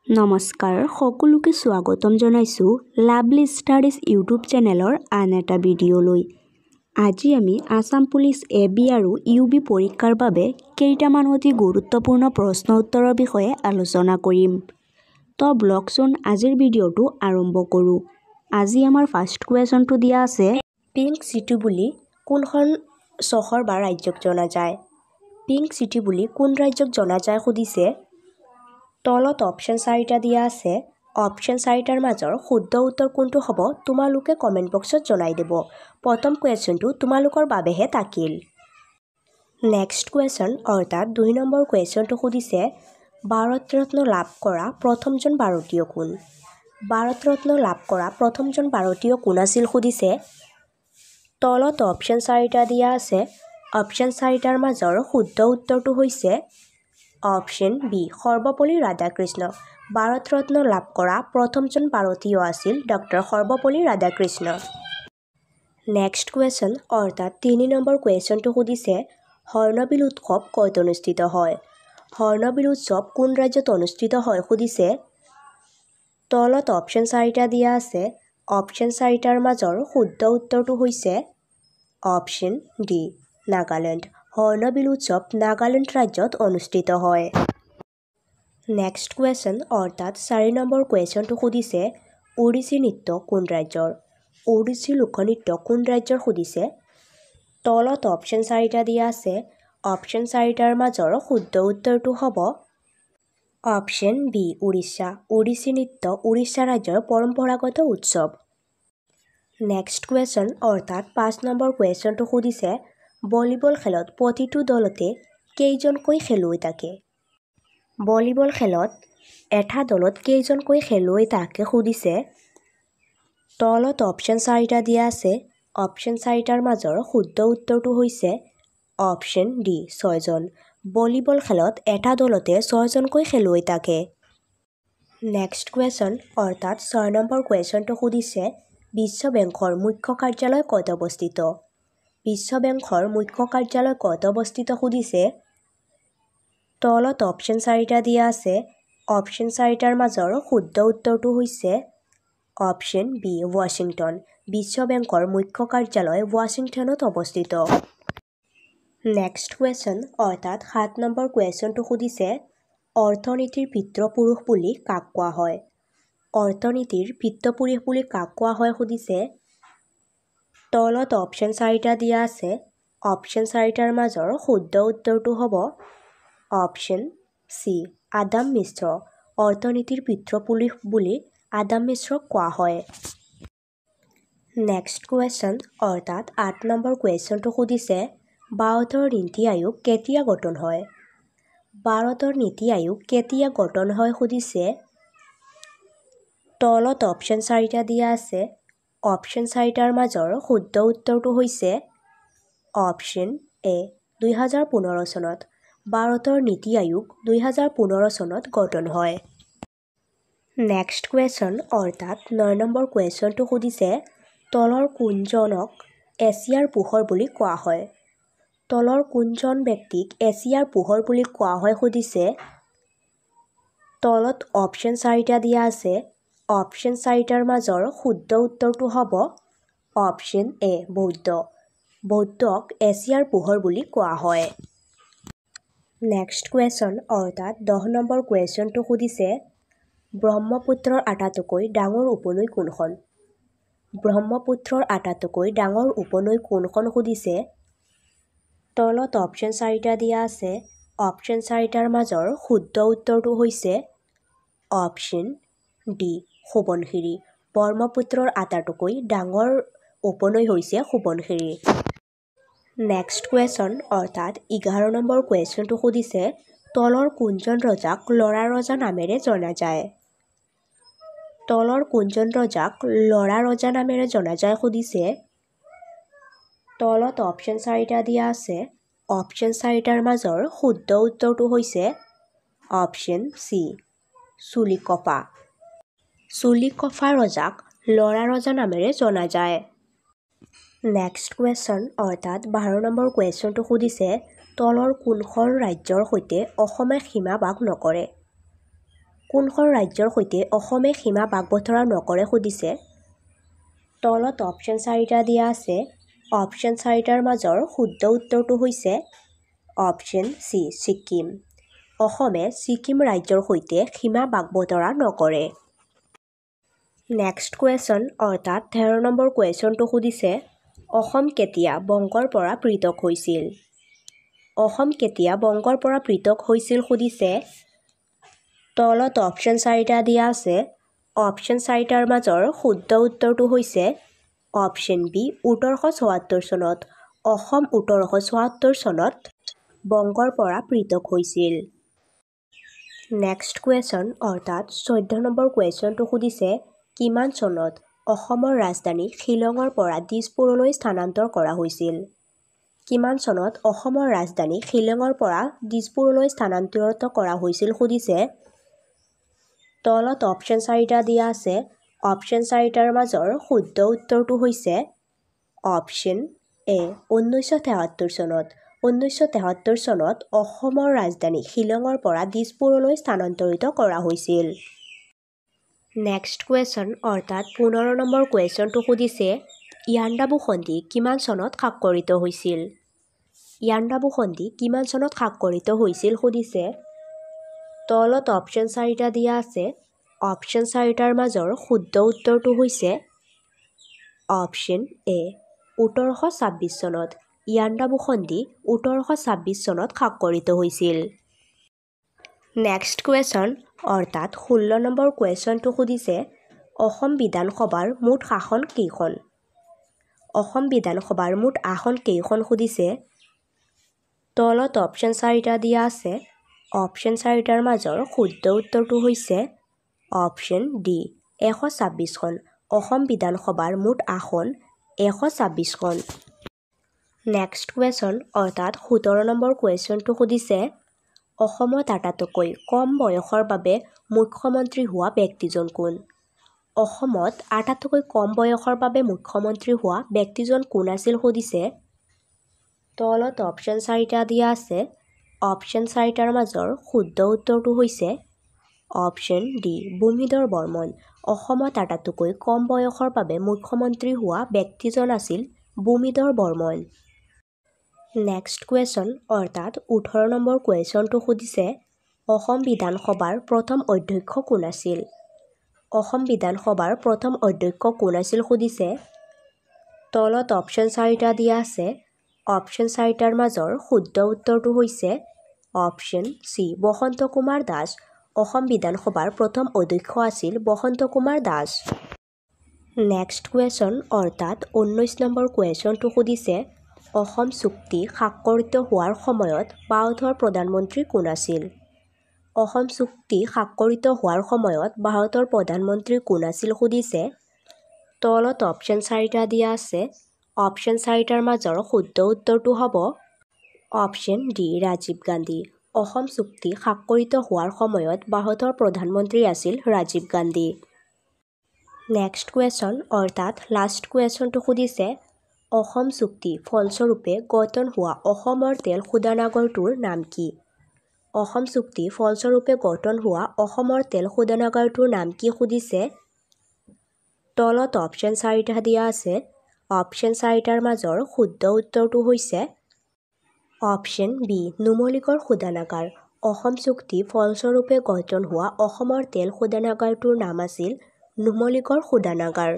নমস্কাৰ সকলোকে স্বাগতম জনাইছো লাভলি ষ্টাডিজ ইউটিউব চেনেলৰ আন এটা ভিডিঅ'লৈ। আজি আমি আসাম পুলিচ এবি আৰু ইউবি পৰীক্ষাৰ বাবে কেইটামান অতি গুৰুত্বপূৰ্ণ প্ৰশ্ন উত্তৰৰ বিষয়ে আলোচনা কৰিম। তো ব্লগচোন আজিৰ ভিডিঅ'টো আৰম্ভ কৰোঁ। আজি আমাৰ ফাৰ্ষ্ট কুৱেশ্যনটো দিয়া আছে, পিংক চিটি বুলি কোনখন চহৰ বা ৰাজ্যক জনা যায়? পিংক চিটি বুলি কোন ৰাজ্যক জনা যায় সুধিছে। তলত অপশ্যন 4টা দিয়া আছে। অপশ্যন 4টাৰ মাজৰ শুদ্ধ উত্তৰ কোনটো হ'ব তোমালোকে কমেণ্ট বক্সত জনাই দিব। প্ৰথম কুৱেশ্যনটো তোমালোকৰ বাবেহে থাকিল। নেক্সট কুৱেশ্যন অৰ্থাৎ 2 নম্বৰ কুৱেশ্যনটো সুধিছে, ভাৰত ৰত্ন লাভ কৰা প্ৰথমজন ভাৰতীয় কোন? ভাৰত ৰত্ন লাভ কৰা প্ৰথমজন ভাৰতীয় কোন আছিল সুধিছে। তলত অপশ্যন 4টা দিয়া আছে। অপশ্যন 4টাৰ মাজৰ শুদ্ধ উত্তৰটো হৈছে অপশ্যন বি সৰ্বপল্লী ৰাধাকৃষ্ণ। ভাৰত ৰত্ন লাভ কৰা প্ৰথমজন ভাৰতীয় আছিল doctor Sarvepalli Radhakrishna. Next question অৰ্থাৎ 3 নম্বৰ কুৱেশ্যনটো সুধিছে, হৰ্ণবিল উৎসৱ ক'ত অনুষ্ঠিত হয়? হৰ্ণবিল উৎসৱ কোন ৰাজ্যত অনুষ্ঠিত হয় সুধিছে। তলত অপশ্যন 4টা দিয়া আছে। অপশ্যন 4টাৰ মাজৰ শুদ্ধ উত্তৰটো হৈছে অপশ্যন ডি নাগালেণ্ড। হৰ্ণবিল উৎসৱ নাগালেণ্ড ৰাজ্যত অনুষ্ঠিত হয়। নেক্সট কুৱেশ্যন অৰ্থাৎ 4 নম্বৰ কুৱেশ্যনটো সুধিছে, ওড়িশী নৃত্য কোন ৰাজ্যৰ? ওড়িশী লোকনৃত্য কোন ৰাজ্যৰ সুধিছে। তলত অপশ্যন 4টা দিয়া আছে। অপশ্যন 4টাৰ মাজৰ শুদ্ধ উত্তৰটো হ'ব অপশ্যন বি উৰিষ্যা। ওড়িশী নৃত্য উৰিষ্যা ৰাজ্যৰ পৰম্পৰাগত উৎসৱ। নেক্সট কুৱেশ্যন অৰ্থাৎ 5 নম্বৰ কুৱেশ্যনটো সুধিছে, ভলীবল খেলত প্ৰতিটো দলতে কেইজনকৈ খেলুৱৈ থাকে? ভলীবল খেলত এটা দলত কেইজনকৈ খেলুৱৈ থাকে সুধিছে। তলত অপশ্যন 4টা দিয়া আছে। অপশ্যন 4টাৰ মাজৰ শুদ্ধ উত্তৰটো হৈছে অপশ্যন ডি 6জন। ভলীবল খেলত এটা দলতে 6জনকৈ খেলুৱৈ থাকে। নেক্সট কুৱেশ্যন অৰ্থাৎ 6 নম্বৰ কুৱেশ্যনটো সুধিছে, বিশ্ব বেংকৰ মুখ্য কাৰ্যালয় ক'ত অৱস্থিত? বিশ্ব বেংকৰ মুখ্য কাৰ্যালয় ক'ত অৱস্থিত সুধিছে। তলত অপশ্যন 4টা দিয়া আছে। অপশ্যন 4টাৰ মাজৰ শুদ্ধ উত্তৰটো হৈছে অপশ্যন বি ৱাশ্বিংটন। বিশ্ব বেংকৰ মুখ্য কাৰ্যালয় ৱাশ্বিংটনত অৱস্থিত। নেক্সট কুৱেশ্যন অৰ্থাৎ 7 নম্বৰ কুৱেশ্যনটো সুধিছে, অৰ্থনীতিৰ পিতৃপুৰুষ বুলি কাক কোৱা হয়? অৰ্থনীতিৰ পিতৃপুৰুষ বুলি কাক কোৱা হয় সুধিছে। তলত অপশ্যন 4টা দিয়া আছে। অপশ্যন 4টাৰ মাজৰ শুদ্ধ উত্তৰটো হ'ব অপশ্যন চি আদাম মিশ্ৰ। অৰ্থনীতিৰ পিতৃপুৰুষ বুলি আদাম মিশ্ৰক কোৱা হয়। নেক্সট কুৱেশ্যন অৰ্থাৎ 8 নম্বৰ কুৱেশ্যনটো সুধিছে, ভাৰতৰ নীতি আয়োগ কেতিয়া গঠন হয়? ভাৰতৰ নীতি আয়োগ কেতিয়া গঠন হয় সুধিছে। তলত অপশ্যন 4টা দিয়া আছে। অপশ্যন 4টাৰ মাজৰ শুদ্ধ উত্তৰটো হৈছে অপশ্যন এ 2015 চনত। ভাৰতৰ নীতি আয়োগ 2015 চনত গঠন হয়। নেক্সট কুৱেশ্যন অৰ্থাৎ 9 নম্বৰ কুৱেশ্যনটো সুধিছে, তলৰ কোনজনক এছিয়াৰ পোহৰ বুলি কোৱা হয়? তলৰ কোনজন ব্যক্তিক এছিয়াৰ পোহৰ বুলি কোৱা হয় সুধিছে। তলত অপশ্যন 4টা দিয়া আছে। অপশ্যন 4টাৰ মাজৰ শুদ্ধ উত্তৰটো হ'ব অপশ্যন এ বৌদ্ধ। বৌদ্ধক এছিয়াৰ পোহৰ বুলি কোৱা হয়। নেক্সট কুৱেশ্যন অৰ্থাৎ 10 নম্বৰ কুৱেশ্যনটো সুধিছে, ব্ৰহ্মপুত্ৰৰ আটাইতকৈ ডাঙৰ উপনৈ কোনখন? ব্ৰহ্মপুত্ৰৰ আটাইতকৈ ডাঙৰ উপনৈ কোনখন সুধিছে। তলত অপশ্যন 4টা দিয়া আছে। অপশ্যন 4টাৰ মাজৰ শুদ্ধ উত্তৰটো হৈছে অপশ্যন ডি সোৱণশিৰি। ব্ৰহ্মপুত্ৰৰ আটাইতকৈ ডাঙৰ উপনৈ হৈছে সোৱণশিৰি। নেক্সট কুৱেশ্যন অৰ্থাৎ 11 নম্বৰ কুৱেশ্যনটো সুধিছে, তলৰ কোনজন ৰজাক লৰা ৰজা নামেৰে জনা যায়? তলৰ কোনজন ৰজাক লৰা ৰজা নামেৰে জনা যায় সুধিছে। তলত অপশ্যন 4টা দিয়া আছে। অপশ্যন 4টাৰ মাজৰ শুদ্ধ উত্তৰটো হৈছে অপশ্যন চি চুলিকফা। চুলিকফা ৰজাক লৰা ৰজা নামেৰে জনা যায়। নেক্সট কুৱেশ্যন অৰ্থাৎ 12 নম্বৰ কুৱেশ্যনটো সুধিছে, তলৰ কোনখন ৰাজ্যৰ সৈতে অসমে সীমা ভাগ নকৰে? কোনখন ৰাজ্যৰ সৈতে অসমে সীমা ভাগ-বতৰা নকৰে সুধিছে। তলত অপশ্যন 4টা দিয়া আছে। অপশ্যন 4টাৰ মাজৰ শুদ্ধ উত্তৰটো হৈছে অপশ্যন চি ছিকিম। অসমে ছিকিম ৰাজ্যৰ সৈতে সীমা ভাগ-বতৰা নকৰে। নেক্সট কুৱেশ্যন অৰ্থাৎ 13 নম্বৰ কুৱেশ্যনটো সুধিছে অসম কেতিয়া বংগৰ পৰা পৃথক হৈছিল? অসম কেতিয়া বংগৰ পৰা পৃথক হৈছিল সুধিছে। তলত অপশ্যন 4টা দিয়া আছে। অপশ্যন 4টাৰ মাজৰ শুদ্ধ উত্তৰটো হৈছে অপশ্যন বি 1874 চনত। অসম 1874 চনত বংগৰ পৰা পৃথক হৈছিল। নেক্সট কুৱেশ্যন অৰ্থাৎ 14 নম্বৰ কুৱেশ্যনটো সুধিছে কিমান চনত অসমৰ ৰাজধানী শ্বিলঙৰ পৰা দিছপুৰলৈ স্থানান্তৰ কৰা হৈছিল? কিমান চনত অসমৰ ৰাজধানী শ্বিলঙৰ পৰা দিছপুৰলৈ স্থানান্তৰিত কৰা হৈছিল সুধিছে। তলত অপশ্যন 4টা দিয়া আছে। অপশ্যন 4টাৰ মাজৰ শুদ্ধ উত্তৰটো হৈছে অপশ্যন এ 1973 চনত। 1973 চনত অসমৰ ৰাজধানী শ্বিলঙৰ পৰা দিছপুৰলৈ স্থানান্তৰিত কৰা হৈছিল। নেক্সট কুৱেশ্যন অৰ্থাৎ 15 নম্বৰ কুৱেশ্যনটো সুধিছে ইয়াণ্ডাবু সন্ধি কিমান চনত স্বাক্ষৰিত হৈছিল? ইয়াণ্ডাবু সন্ধি কিমান চনত স্বাক্ষৰিত হৈছিল সুধিছে। তলত অপশ্যন 4টা দিয়া আছে। অপশ্যন 4টাৰ মাজৰ শুদ্ধ উত্তৰটো হৈছে অপশ্যন এ 1826 চনত। ইয়াণ্ডাবু সন্ধি 1826 চনত স্বাক্ষৰিত হৈছিল। নেক্সট কুৱেশ্যন অৰ্থাৎ 16 নম্বৰ কুৱেশ্যনটো সুধিছে অসম বিধানসভাৰ মুঠ আসন কেইখন? অসম বিধানসভাৰ মুঠ আসন কেইখন সুধিছে। তলত অপশ্যন 4টা দিয়া আছে। অপশ্যন 4টাৰ মাজৰ শুদ্ধ উত্তৰটো হৈছে অপশ্যন ডি 126খন। অসম বিধানসভাৰ মুঠ আসন 126খন। নেক্সট কুৱেশ্যন অৰ্থাৎ 17 নম্বৰ কুৱেশ্যনটো সুধিছে অসমত আটাইতকৈ কম বয়সৰ বাবে মুখ্যমন্ত্ৰী হোৱা ব্যক্তিজন কোন? অসমত আটাইতকৈ কম বয়সৰ বাবে মুখ্যমন্ত্ৰী হোৱা ব্যক্তিজন কোন আছিল সুধিছে। তলত অপশ্যন 4টা দিয়া আছে। অপশ্যন 4টাৰ মাজৰ শুদ্ধ উত্তৰটো হৈছে অপশ্যন ডি ভূমিধৰ বৰ্মন। অসমত আটাইতকৈ কম বয়সৰ বাবে মুখ্যমন্ত্ৰী হোৱা ব্যক্তিজন আছিল ভূমিধৰ বৰ্মন। নেক্সট কুৱেশ্যন অৰ্থাৎ 18 নম্বৰ কুৱেশ্যনটো সুধিছে অসম বিধানসভাৰ প্ৰথম অধ্যক্ষ কোন আছিল? অসম বিধানসভাৰ প্ৰথম অধ্যক্ষ কোন আছিল সুধিছে। তলত অপশ্যন 4টা দিয়া আছে। অপশ্যন 4টাৰ মাজৰ শুদ্ধ উত্তৰটো হৈছে অপশ্যন চি বসন্ত কুমাৰ দাস। অসম বিধানসভাৰ প্ৰথম অধ্যক্ষ আছিল বসন্ত কুমাৰ দাস। নেক্সট কুৱেশ্যন অৰ্থাৎ 19 নম্বৰ কুৱেশ্যনটো সুধিছে অসম চুক্তি স্বাক্ষৰিত হোৱাৰ সময়ত ভাৰতৰ প্ৰধানমন্ত্ৰী কোন আছিল? অসম চুক্তি স্বাক্ষৰিত হোৱাৰ সময়ত ভাৰতৰ প্ৰধানমন্ত্ৰী কোন আছিল সুধিছে। তলত অপশ্যন 4টা দিয়া আছে। অপশ্যন 4টাৰ মাজৰ শুদ্ধ উত্তৰটো হ'ব অপশ্যন ডি ৰাজীৱ গান্ধী। অসম চুক্তি স্বাক্ষৰিত হোৱাৰ সময়ত ভাৰতৰ প্ৰধানমন্ত্ৰী আছিল ৰাজীৱ গান্ধী। নেক্সট কুৱেশ্যন অৰ্থাৎ লাষ্ট কুৱেশ্যনটো সুধিছে অসম চুক্তি ফলস্বৰূপে গঠন হোৱা অসমৰ তেল শোধনাগাৰটোৰ নাম কি? অসম চুক্তি ফলস্বৰূপে গঠন হোৱা অসমৰ তেল শোধনাগাৰটোৰ নাম কি সুধিছে। তলত অপশ্যন 4টা দিয়া আছে। অপশ্যন 4টাৰ মাজৰ শুদ্ধ উত্তৰটো হৈছে অপশ্যন বি নুমলীগড় শোধনাগাৰ। অসম চুক্তি ফলস্বৰূপে গঠন হোৱা অসমৰ তেল শোধনাগাৰটোৰ নাম আছিল নুমলীগড় শোধনাগাৰ।